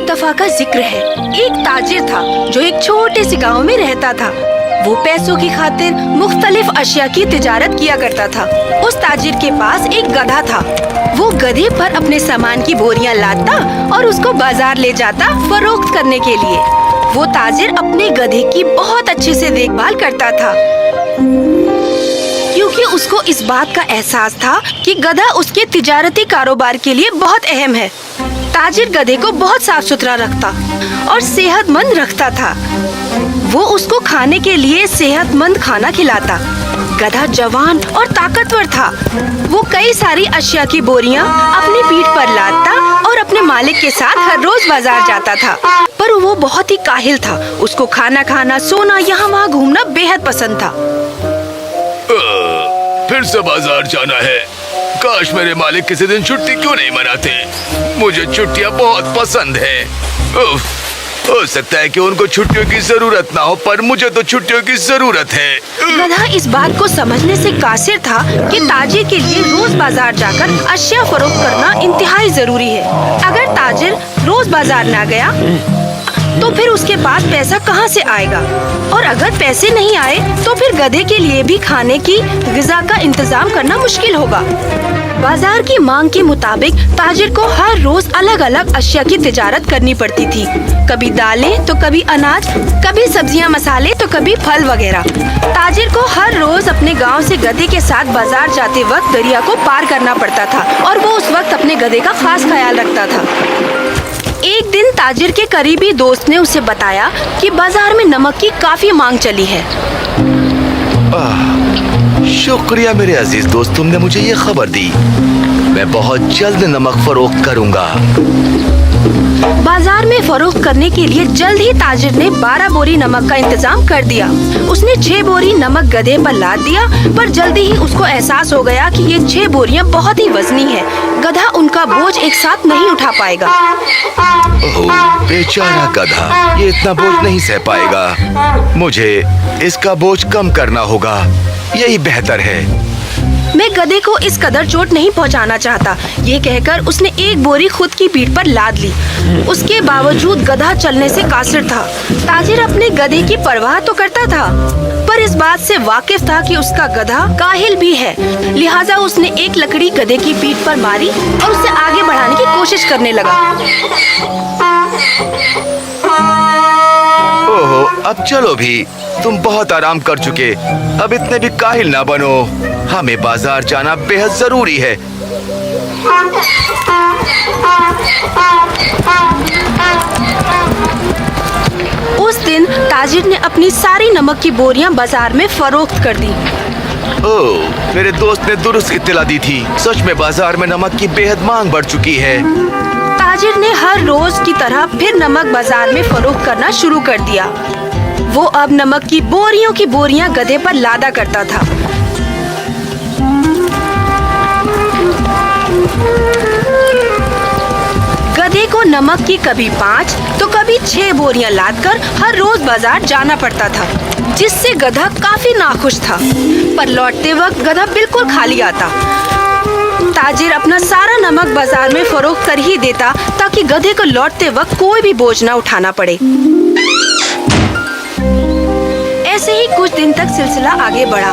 एक दफा का जिक्र है। एक ताजिर था जो एक छोटे से गांव में रहता था। वो पैसों की खातिर मुख्तलिफ अशिया की तिजारत किया करता था। उस ताजिर के पास एक गधा था। वो गधे पर अपने सामान की बोरियां लादता और उसको बाजार ले जाता फरोख्त करने के लिए। वो ताजिर अपने गधे की बहुत अच्छे से देखभाल करता था, क्योंकि उसको इस बात का एहसास था कि गधा उसके तिजारती कारोबार के लिए बहुत अहम है। ताजिर गधे को बहुत साफ सुथरा रखता और सेहतमंद रखता था। वो उसको खाने के लिए सेहतमंद खाना खिलाता। गधा जवान और ताकतवर था। वो कई सारी अशिया की बोरियां अपनी पीठ पर लादता और अपने मालिक के साथ हर रोज बाजार जाता था। पर वो बहुत ही काहिल था। उसको खाना खाना, सोना, यहाँ वहाँ घूमना बेहद पसंद था। फिर से बाजार जाना है। काश मेरे मालिक किसी दिन छुट्टी क्यों नहीं मनाते। मुझे छुट्टियाँ बहुत पसंद है। हो सकता है कि उनको छुट्टियों की जरूरत ना हो, पर मुझे तो छुट्टियों की जरूरत है। गधा इस बात को समझने से कासिर था कि ताजिर के लिए रोज बाजार जाकर अशिया फरोख्त करना इंतहाई जरूरी है। अगर ताजिर रोज बाजार ना गया तो फिर उसके पास पैसा कहाँ से आएगा, और अगर पैसे नहीं आए तो फिर गधे के लिए भी खाने की ग़िज़ा का इंतजाम करना मुश्किल होगा। बाजार की मांग के मुताबिक ताजिर को हर रोज अलग अलग अशिया की तिजारत करनी पड़ती थी। कभी दालें तो कभी अनाज, कभी सब्जियां, मसाले तो कभी फल वगैरह। ताजिर को हर रोज अपने गांव से गधे के साथ बाजार जाते वक्त दरिया को पार करना पड़ता था और वो उस वक्त अपने गधे का खास ख्याल रखता था। एक दिन ताजिर के करीबी दोस्त ने उसे बताया कि बाजार में नमक की काफी मांग चली है। शुक्रिया मेरे अजीज दोस्त, तुमने मुझे ये खबर दी। मैं बहुत जल्द नमक फरोख्त करूंगा। बाजार में फरोख्त करने के लिए जल्द ही ताजिर ने 12 बोरी नमक का इंतजाम कर दिया। उसने 6 बोरी नमक गधे पर लाद दिया, पर जल्दी ही उसको एहसास हो गया कि ये 6 बोरियां बहुत ही वजनी है। गधा उनका बोझ एक साथ नहीं उठा पाएगा। ओह, बेचारा गधा, ये इतना बोझ नहीं सह पाएगा। मुझे इसका बोझ कम करना होगा, यही बेहतर है। मैं गधे को इस कदर चोट नहीं पहुंचाना चाहता। ये कहकर उसने एक बोरी खुद की पीठ पर लाद ली। उसके बावजूद गधा चलने से कासिर था। ताजिर अपने गधे की परवाह तो करता था, पर इस बात से वाकिफ था कि उसका गधा काहिल भी है। लिहाजा उसने एक लकड़ी गधे की पीठ पर मारी और उसे आगे बढ़ाने की कोशिश करने लगा। ओहो, अब चलो भी, तुम बहुत आराम कर चुके। अब इतने भी काहिल ना बनो। हमें बाजार जाना बेहद जरूरी है। उस दिन ताजिर ने अपनी सारी नमक की बोरियां बाजार में फरोख्त कर दी। ओह, मेरे दोस्त ने दुरुस्त इत्तला दी थी। सच में बाजार में नमक की बेहद मांग बढ़ चुकी है। ताजिर ने हर रोज की तरह फिर नमक बाजार में फरोख्त करना शुरू कर दिया। वो अब नमक की बोरियां गधे पर लादा करता था। गधे को नमक की कभी 5 तो कभी 6 बोरियां लादकर हर रोज बाजार जाना पड़ता था, जिससे गधा काफी नाखुश था। पर लौटते वक्त गधा बिल्कुल खाली आता। ताजिर अपना सारा नमक बाजार में फरोख्त कर ही देता ताकि गधे को लौटते वक्त कोई भी बोझ न उठाना पड़े। ऐसे ही कुछ दिन तक सिलसिला आगे बढ़ा।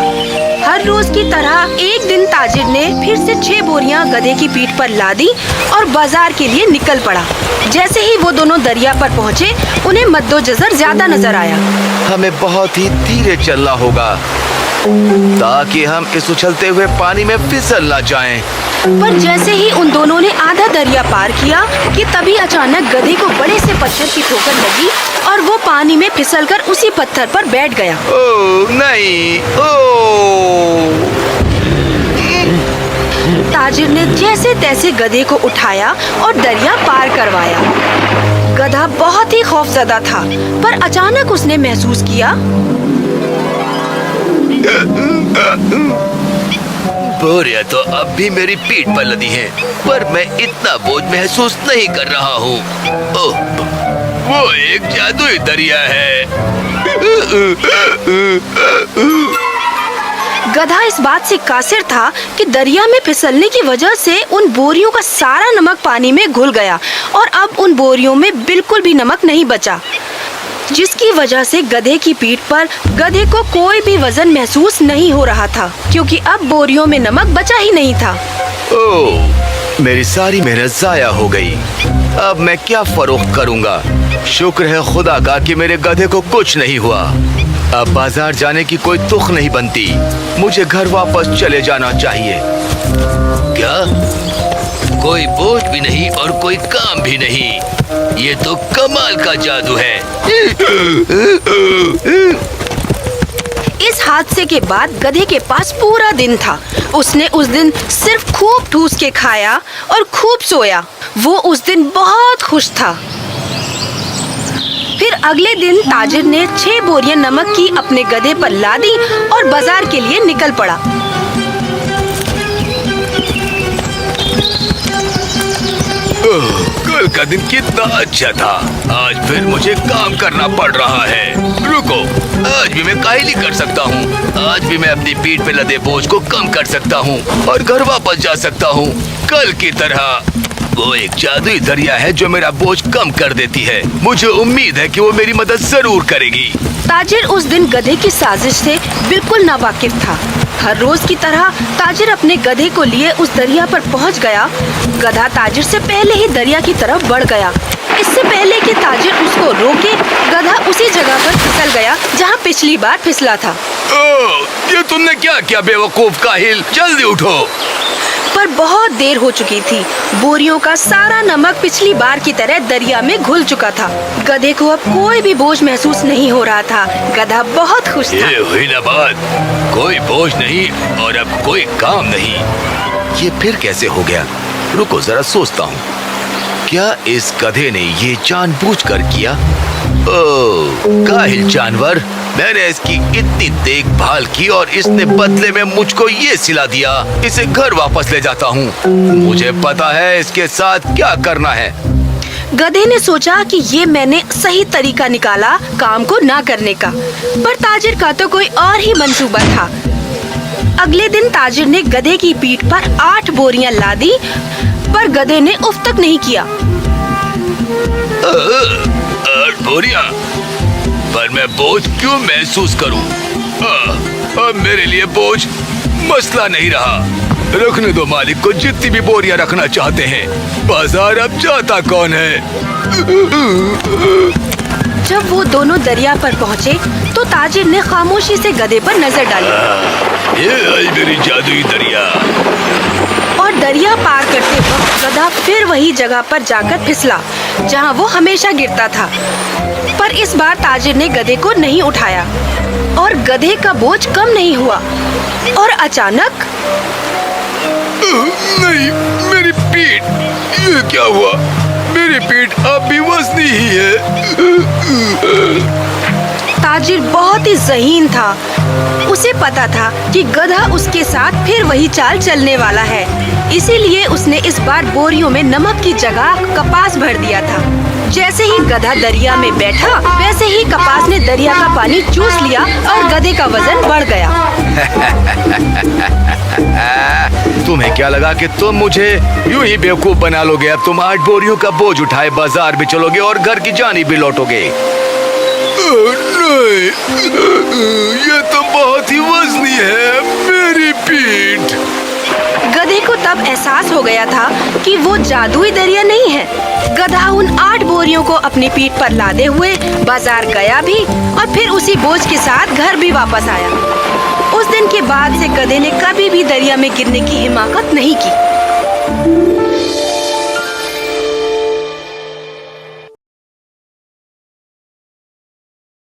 हर रोज की तरह एक दिन ताजिर ने फिर से 6 बोरियां गधे की पीठ पर लादी और बाजार के लिए निकल पड़ा। जैसे ही वो दोनों दरिया पर पहुँचे, उन्हें मद्दोजहर ज्यादा नजर आया। हमें बहुत ही धीरे चलना होगा ताकि हम इस उछलते हुए पानी में फिसल ना जाएं। पर जैसे ही उन दोनों ने आधा दरिया पार किया कि तभी अचानक गधे को बड़े से पत्थर की ठोकर लगी और वो पानी में फिसलकर उसी पत्थर पर बैठ गया। ओह नहीं! ओह! ताजिर ने जैसे तैसे गधे को उठाया और दरिया पार करवाया। गधा बहुत ही खौफजदा था, पर अचानक उसने महसूस किया बोरियां तो अब भी मेरी पीठ पर लदी है, पर मैं इतना बोझ महसूस नहीं कर रहा हूँ। ओह, वो एक जादुई दरिया है। गधा इस बात से कासिर था कि दरिया में फिसलने की वजह से उन बोरियों का सारा नमक पानी में घुल गया और अब उन बोरियों में बिल्कुल भी नमक नहीं बचा, जिसकी वजह से गधे की पीठ पर गधे को कोई भी वजन महसूस नहीं हो रहा था, क्योंकि अब बोरियों में नमक बचा ही नहीं था। ओह, मेरी सारी मेहनत जाया हो गई। अब मैं क्या फरोख्त करूंगा? शुक्र है खुदा का कि मेरे गधे को कुछ नहीं हुआ। अब बाजार जाने की कोई तुख नहीं बनती। मुझे घर वापस चले जाना चाहिए। क्या? कोई बोझ भी नहीं और कोई काम भी नहीं। ये तो कमाल का जादू है। इस हादसे के बाद गधे के पास पूरा दिन था। उसने उस दिन सिर्फ खूब ठूस के खाया और खूब सोया। वो उस दिन बहुत खुश था। फिर अगले दिन ताजिर ने 6 बोरियां नमक की अपने गधे पर लादी और बाजार के लिए निकल पड़ा। कल का दिन कितना अच्छा था। आज फिर मुझे काम करना पड़ रहा है। रुको, आज भी मैं काहली कर सकता हूँ। आज भी मैं अपनी पीठ पे लदे बोझ को कम कर सकता हूँ और घर वापस जा सकता हूँ कल की तरह। वो एक जादुई दरिया है जो मेरा बोझ कम कर देती है। मुझे उम्मीद है कि वो मेरी मदद जरूर करेगी। ताजिर उस दिन गधे की साजिश से बिल्कुल नावाकिफ था। हर रोज की तरह ताजिर अपने गधे को लिए उस दरिया पर पहुंच गया। गधा ताजिर से पहले ही दरिया की तरफ बढ़ गया। इससे पहले कि ताजिर उसको रोके, गधा उसी जगह पर फिसल गया जहां पिछली बार फिसला था। ये तुमने क्या किया बेवकूफ काहिल? जल्दी उठो। पर बहुत देर हो चुकी थी। बोरियों का सारा नमक पिछली बार की तरह दरिया में घुल चुका था। गधे को अब कोई भी बोझ महसूस नहीं हो रहा था। गधा बहुत खुश था। ये हुई ना बात, कोई बोझ नहीं और अब कोई काम नहीं। ये फिर कैसे हो गया? रुको जरा सोचता हूँ। क्या इस गधे ने ये जानबूझकर किया? ओह, काहिल जानवर, मैंने इसकी इतनी देखभाल की और इसने बदले में मुझको ये सिला दिया। इसे घर वापस ले जाता हूँ। मुझे पता है इसके साथ क्या करना है। गधे ने सोचा कि ये मैंने सही तरीका निकाला काम को ना करने का, पर ताजिर का तो कोई और ही मंसूबा था। अगले दिन ताजिर ने गधे की पीठ पर 8 बोरियां लादी, पर गधे ने उफ तक नहीं किया। 8 बोरियां? पर मैं बोझ क्यों महसूस करूं? अब मेरे लिए बोझ मसला नहीं रहा। रखने दो मालिक को जितनी भी बोरियां रखना चाहते हैं। बाजार अब जाता कौन है? जब वो दोनों दरिया पर पहुँचे तो ताजिर ने खामोशी से गधे पर नजर डाली। ये आई मेरी जादुई दरिया। और दरिया पार करते वक्त गधा फिर वही जगह पर जाकर फिसला जहाँ वो हमेशा गिरता था। पर इस बार ताजिर ने गधे को नहीं उठाया और गधे का बोझ कम नहीं हुआ। और अचानक नहीं, मेरी पीठ! ये क्या हुआ? मेरी पीठ अब भी वजनी ही है। ताजिर बहुत ही ज़हीन था। उसे पता था कि गधा उसके साथ फिर वही चाल चलने वाला है, इसीलिए उसने इस बार बोरियों में नमक की जगह कपास भर दिया था। जैसे ही गधा दरिया में बैठा, वैसे ही कपास ने दरिया का पानी चूस लिया और गधे का वजन बढ़ गया। तुम्हें क्या लगा कि तुम मुझे यूं ही बेवकूफ बना लोगे? अब तुम 8 बोरियों का बोझ उठाए बाजार भी चलोगे और घर की जानी भी लौटोगे। नहीं, ये तो बहुत ही वजनी है, मेरी पीठ। गधे को तब एहसास हो गया था कि वो जादुई दरिया नहीं है। गधा उन 8 बोरियों को अपनी पीठ पर लादे हुए बाजार गया भी और फिर उसी बोझ के साथ घर भी वापस आया। उस दिन के बाद से गधे ने कभी भी दरिया में गिरने की हिम्मत नहीं की।